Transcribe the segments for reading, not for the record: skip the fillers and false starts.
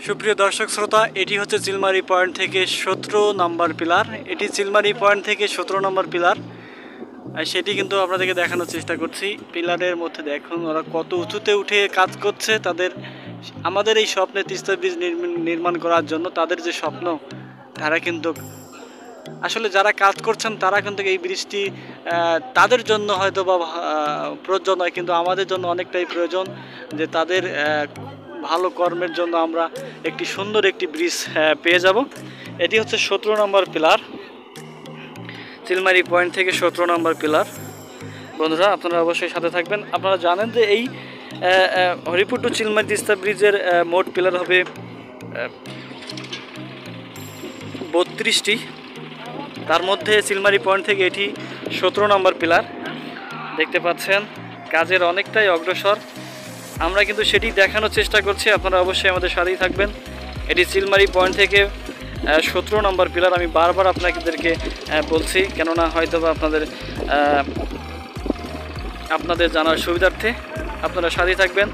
সুপ্রিয় দর্শক শ্রোতা, এটি হচ্ছে চিলমারি পয়েন্ট থেকে 17 নম্বর পিলার। এটি চিলমারি পয়েন্ট থেকে 17 নম্বর পিলার, আর সেটি কিন্তু আপনাদেরকে দেখানোর চেষ্টা করছি। পিলারের মধ্যে দেখুন ওরা কত উঁচুতে উঠে কাজ করছে। আমাদের এই স্বপ্নে তিস্তা ব্রিজ নির্মাণ করার জন্য তাদের যে স্বপ্ন, তারা কিন্তু আসলে যারা কাজ করছেন তারা কিন্তু এই ব্রিজটি তাদের জন্য হয়তো বা প্রয়োজন নয়, কিন্তু আমাদের জন্য অনেকটাই প্রয়োজন যে তাদের ভালো কর্মের জন্য আমরা একটি সুন্দর একটি ব্রিজ পেয়ে যাব। এটি হচ্ছে 17 নম্বর পিলার, চিলমারি পয়েন্ট থেকে 17 নম্বর পিলার। বন্ধুরা, আপনারা অবশ্যই সাথে থাকবেন। আপনারা জানেন যে এই হরিপুর টু চিলমারি তিস্তা ব্রিজের মোট পিলার হবে 32টি। তার মধ্যে চিলমারি পয়েন্ট থেকে এটি 17 নম্বর পিলার। দেখতে পাচ্ছেন কাজের অনেকটাই অগ্রসর, আমরা কিন্তু সেটি দেখানোর চেষ্টা করছি। আপনারা অবশ্যই আমাদের সাথেই থাকবেন। এটি চিলমারি পয়েন্ট থেকে 17 নম্বর পিলার। আমি বারবার আপনাদেরকে বলছি, কেননা হয়তো বা আপনাদের জানার সুবিধার্থে আপনারা সাথেই থাকবেন।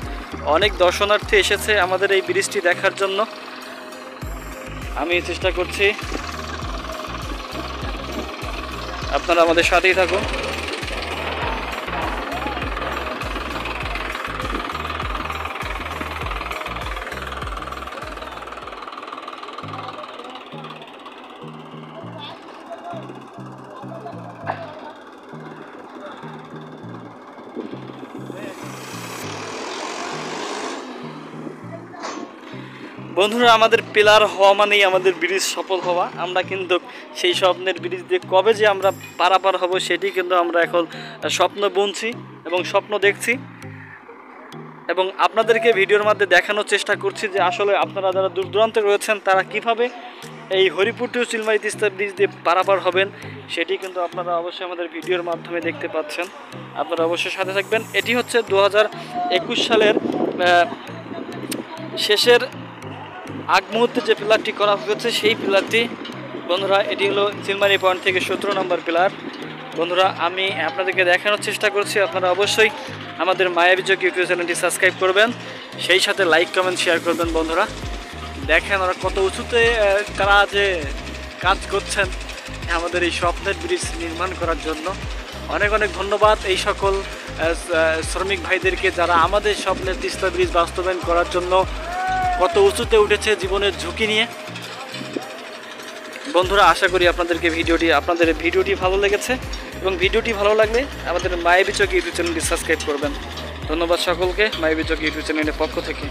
অনেক দর্শনার্থী এসেছে আমাদের এই ব্রিজটি দেখার জন্য। আমি চেষ্টা করছি আপনারা আমাদের সাথেই থাকুন। বন্ধুরা, আমাদের পিলার হওয়া মানেই আমাদের ব্রিজ সফল হওয়া। আমরা কিন্তু সেই স্বপ্নের ব্রিজ দিয়ে কবে যে আমরা পারাপার হব সেটি কিন্তু আমরা এখন স্বপ্ন বুনছি এবং স্বপ্ন দেখছি, এবং আপনাদেরকে ভিডিওর মধ্যে দেখানোর চেষ্টা করছি যে আসলে আপনারা যারা দূর দূরান্তে রয়েছেন তারা কিভাবে এই হরিপুর টু চিলমারি তিস্তা ব্রিজ দিয়ে পারাপার হবেন সেটি কিন্তু আপনারা অবশ্যই আমাদের ভিডিওর মাধ্যমে দেখতে পাচ্ছেন। আপনারা অবশ্যই সাথে থাকবেন। এটি হচ্ছে 2021 সালের শেষের আগ মুহূর্তে যে পিলারটি করা হয়েছে সেই পিলারটি। বন্ধুরা, এটি হলো চিলমারি পয়েন্ট থেকে 17 নম্বর পিলার। বন্ধুরা, আমি আপনাদেরকে দেখানোর চেষ্টা করছি। আপনারা অবশ্যই আমাদের মায়াবী চোখ ইউটিউব চ্যানেলটি সাবস্ক্রাইব করবেন, সেই সাথে লাইক কমেন্ট শেয়ার করবেন। বন্ধুরা দেখেন ওরা কত উঁচুতে তারা যে কাজ করছেন আমাদের এই স্বপ্নের ব্রিজ নির্মাণ করার জন্য। অনেক অনেক ধন্যবাদ এই সকল শ্রমিক ভাইদেরকে যারা আমাদের স্বপ্নের তিস্তা ব্রিজ বাস্তবায়ন করার জন্য কত উঁচুতে উঠেছে জীবনের ঝুঁকি নিয়ে। বন্ধুরা, আশা করি আপনাদের ভিডিওটি ভালো লেগেছে, এবং ভিডিওটি ভালো লাগলে আমাদের মায়াবী চোখ ইউটিউব চ্যানেলটি সাবস্ক্রাইব করবেন। ধন্যবাদ সকলকে মায়াবী চোখ ইউটিউব চ্যানেলের পক্ষ থেকে।